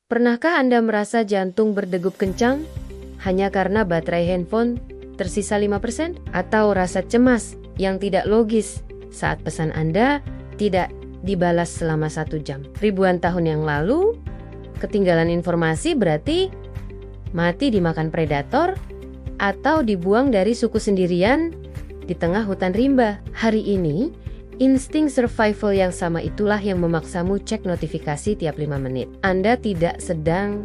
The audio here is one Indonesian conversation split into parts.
Pernahkah Anda merasa jantung berdegup kencang hanya karena baterai handphone tersisa 5%? Atau rasa cemas yang tidak logis saat pesan Anda tidak dibalas selama 1 jam? Ribuan tahun yang lalu, ketinggalan informasi berarti mati dimakan predator atau dibuang dari suku sendirian di tengah hutan rimba. Hari ini, insting survival yang sama itulah yang memaksamu cek notifikasi tiap 5 menit. Anda tidak sedang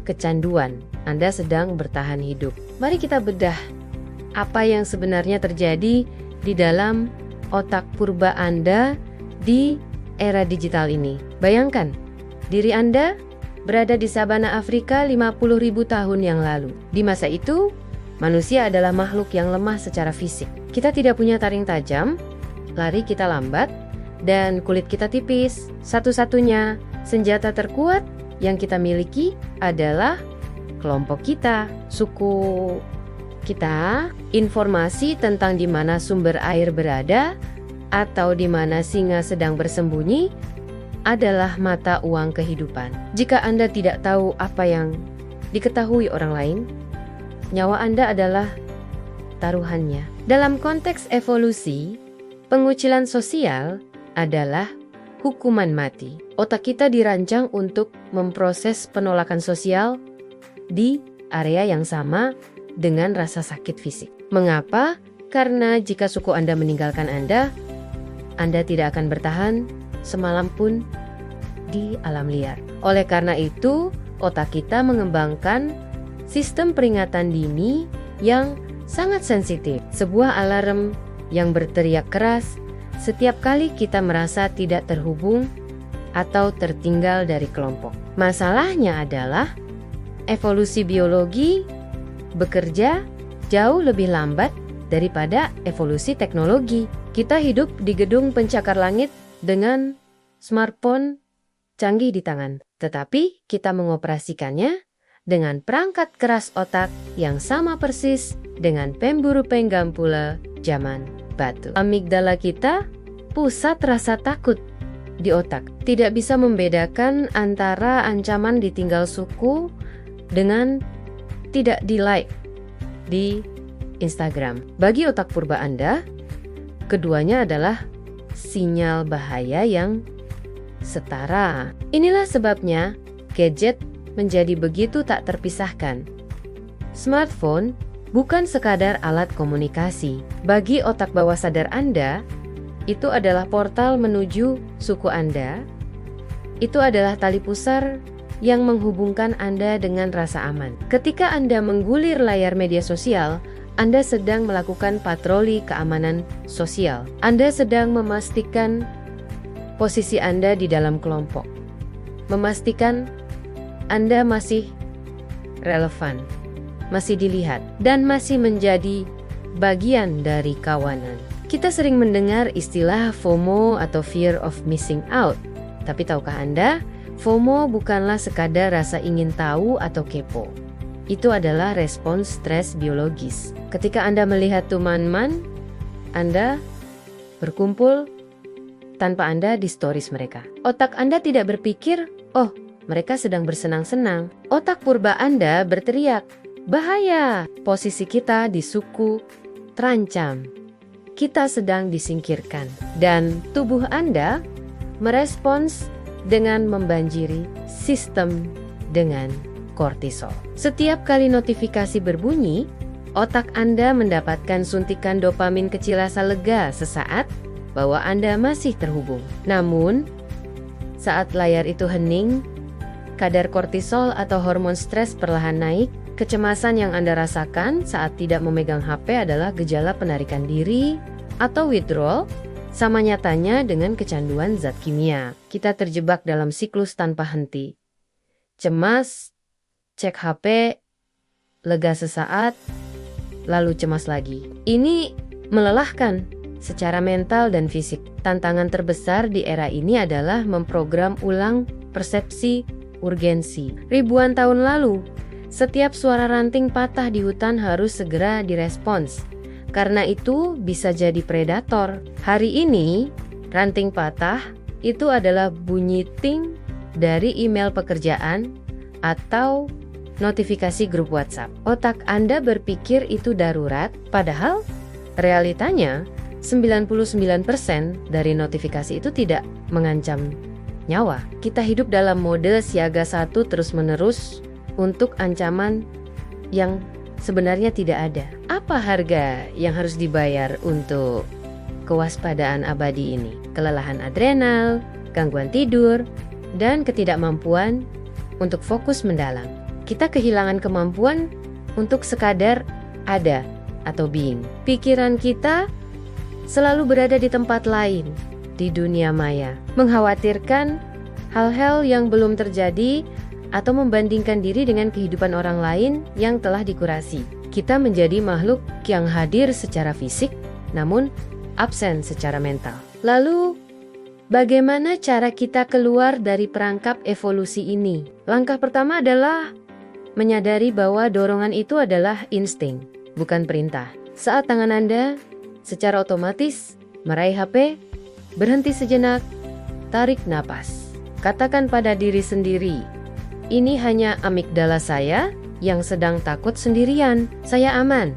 kecanduan, Anda sedang bertahan hidup. Mari kita bedah apa yang sebenarnya terjadi di dalam otak purba Anda di era digital ini. Bayangkan, diri Anda berada di sabana Afrika 50.000 tahun yang lalu. Di masa itu, manusia adalah makhluk yang lemah secara fisik. Kita tidak punya taring tajam, lari kita lambat, dan kulit kita tipis. Satu-satunya senjata terkuat yang kita miliki adalah kelompok kita, suku kita. Informasi tentang di mana sumber air berada atau di mana singa sedang bersembunyi adalah mata uang kehidupan. Jika Anda tidak tahu apa yang diketahui orang lain, nyawa Anda adalah taruhannya. Dalam konteks evolusi, pengucilan sosial adalah hukuman mati. Otak kita dirancang untuk memproses penolakan sosial di area yang sama dengan rasa sakit fisik. Mengapa? Karena jika suku Anda meninggalkan Anda tidak akan bertahan semalam pun di alam liar. Oleh karena itu, otak kita mengembangkan sistem peringatan dini yang sangat sensitif. Sebuah alarm yang berteriak keras setiap kali kita merasa tidak terhubung atau tertinggal dari kelompok. Masalahnya adalah evolusi biologi bekerja jauh lebih lambat daripada evolusi teknologi. Kita hidup di gedung pencakar langit dengan smartphone canggih di tangan, tetapi kita mengoperasikannya dengan perangkat keras otak yang sama persis dengan pemburu penggam pula zaman batu. Amigdala kita, pusat rasa takut di otak, tidak bisa membedakan antara ancaman ditinggal suku dengan tidak di-like di Instagram. Bagi otak purba Anda, keduanya adalah sinyal bahaya yang setara. Inilah sebabnya gadget menjadi begitu tak terpisahkan. Smartphone bukan sekadar alat komunikasi. Bagi otak bawah sadar Anda, itu adalah portal menuju suku Anda. Itu adalah tali pusar yang menghubungkan Anda dengan rasa aman. Ketika Anda menggulir layar media sosial, Anda sedang melakukan patroli keamanan sosial. Anda sedang memastikan posisi Anda di dalam kelompok. Memastikan Anda masih relevan, masih dilihat, dan masih menjadi bagian dari kawanan. Kita sering mendengar istilah FOMO atau Fear of Missing Out. Tapi tahukah Anda, FOMO bukanlah sekadar rasa ingin tahu atau kepo. Itu adalah respons stres biologis. Ketika Anda melihat teman-teman Anda berkumpul tanpa Anda di stories mereka, otak Anda tidak berpikir, oh, mereka sedang bersenang-senang. Otak purba Anda berteriak, bahaya, posisi kita di suku terancam. Kita sedang disingkirkan. Dan tubuh Anda merespons dengan membanjiri sistem dengan kortisol. Setiap kali notifikasi berbunyi, otak Anda mendapatkan suntikan dopamin kecil rasa lega sesaat bahwa Anda masih terhubung. Namun, saat layar itu hening, kadar kortisol atau hormon stres perlahan naik. Kecemasan yang Anda rasakan saat tidak memegang HP adalah gejala penarikan diri atau withdrawal, sama nyatanya dengan kecanduan zat kimia. Kita terjebak dalam siklus tanpa henti. Cemas, cek HP, lega sesaat, lalu cemas lagi. Ini melelahkan secara mental dan fisik. Tantangan terbesar di era ini adalah memprogram ulang persepsi urgensi. Ribuan tahun lalu, setiap suara ranting patah di hutan harus segera direspons. Karena itu bisa jadi predator. Hari ini, ranting patah itu adalah bunyi ting dari email pekerjaan atau notifikasi grup WhatsApp. Otak Anda berpikir itu darurat, padahal realitanya 99% dari notifikasi itu tidak mengancam nyawa. Kita hidup dalam mode siaga satu terus-menerus untuk ancaman yang sebenarnya tidak ada. Apa harga yang harus dibayar untuk kewaspadaan abadi ini? Kelelahan adrenal, gangguan tidur, dan ketidakmampuan untuk fokus mendalam. Kita kehilangan kemampuan untuk sekadar ada atau being. Pikiran kita selalu berada di tempat lain, di dunia maya, mengkhawatirkan hal-hal yang belum terjadi atau membandingkan diri dengan kehidupan orang lain yang telah dikurasi. Kita menjadi makhluk yang hadir secara fisik, namun absen secara mental. Lalu, bagaimana cara kita keluar dari perangkap evolusi ini? Langkah pertama adalah menyadari bahwa dorongan itu adalah insting, bukan perintah. Saat tangan Anda secara otomatis meraih HP, berhenti sejenak, tarik napas. Katakan pada diri sendiri, ini hanya amigdala saya yang sedang takut sendirian. Saya aman.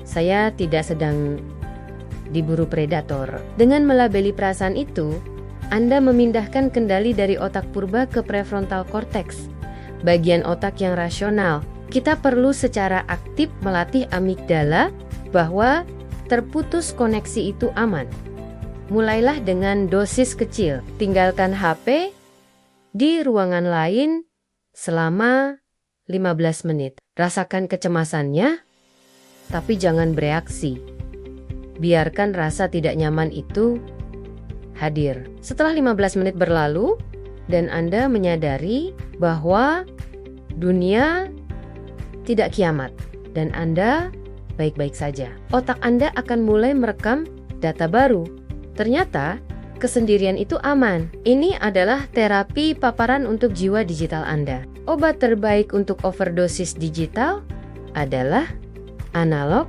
Saya tidak sedang diburu predator. Dengan melabeli perasaan itu, Anda memindahkan kendali dari otak purba ke prefrontal cortex, bagian otak yang rasional. Kita perlu secara aktif melatih amigdala bahwa terputus koneksi itu aman. Mulailah dengan dosis kecil. Tinggalkan HP di ruangan lain selama 15 menit. Rasakan kecemasannya, tapi jangan bereaksi. Biarkan rasa tidak nyaman itu hadir. Setelah 15 menit berlalu, dan Anda menyadari bahwa dunia tidak kiamat, dan Anda baik-baik saja. Otak Anda akan mulai merekam data baru. Ternyata, kesendirian itu aman. Ini adalah terapi paparan untuk jiwa digital Anda. Obat terbaik untuk overdosis digital adalah analog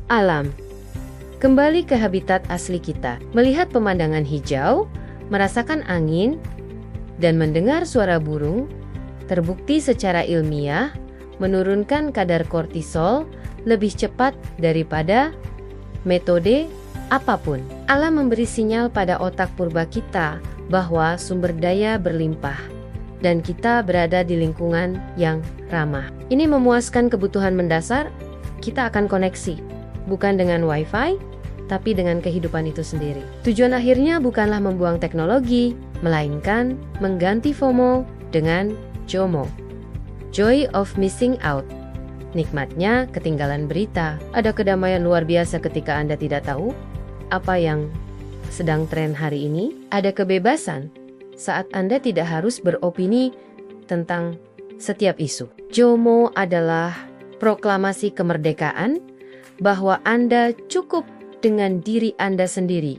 alam. Kembali ke habitat asli kita, melihat pemandangan hijau, merasakan angin, dan mendengar suara burung, terbukti secara ilmiah menurunkan kadar kortisol lebih cepat daripada metode apapun. Alam memberi sinyal pada otak purba kita bahwa sumber daya berlimpah dan kita berada di lingkungan yang ramah. Ini memuaskan kebutuhan mendasar. Kita akan koneksi, bukan dengan wifi, tapi dengan kehidupan itu sendiri. Tujuan akhirnya bukanlah membuang teknologi, melainkan mengganti FOMO dengan JOMO, Joy of Missing Out. Nikmatnya ketinggalan berita. Ada kedamaian luar biasa ketika Anda tidak tahu apa yang sedang tren hari ini. Ada kebebasan saat Anda tidak harus beropini tentang setiap isu. JOMO adalah proklamasi kemerdekaan bahwa Anda cukup dengan diri Anda sendiri.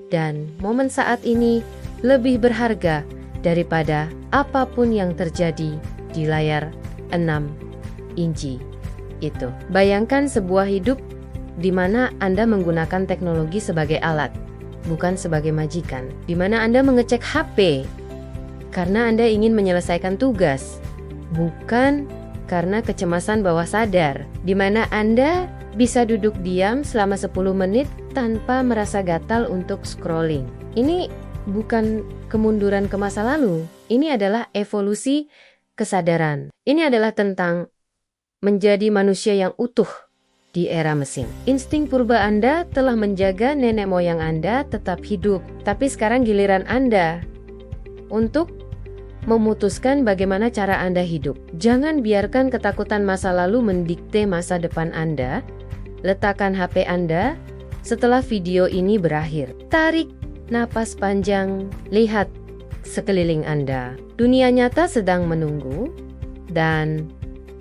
Dan momen saat ini lebih berharga daripada apapun yang terjadi di layar 6 inci itu. Bayangkan sebuah hidup di mana Anda menggunakan teknologi sebagai alat, bukan sebagai majikan. Di mana Anda mengecek HP karena Anda ingin menyelesaikan tugas, bukan karena kecemasan bawah sadar. Di mana Anda bisa duduk diam selama 10 menit tanpa merasa gatal untuk scrolling. Ini bukan kemunduran ke masa lalu. Ini adalah evolusi kesadaran. Ini adalah tentang menjadi manusia yang utuh di era mesin. Insting purba Anda telah menjaga nenek moyang Anda tetap hidup. Tapi sekarang giliran Anda untuk memutuskan bagaimana cara Anda hidup. Jangan biarkan ketakutan masa lalu mendikte masa depan Anda. Letakkan HP Anda setelah video ini berakhir. Tarik napas panjang, lihat sekeliling Anda. Dunia nyata sedang menunggu, dan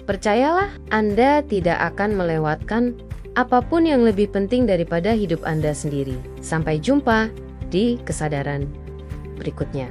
percayalah, Anda tidak akan melewatkan apapun yang lebih penting daripada hidup Anda sendiri. Sampai jumpa di kesadaran berikutnya.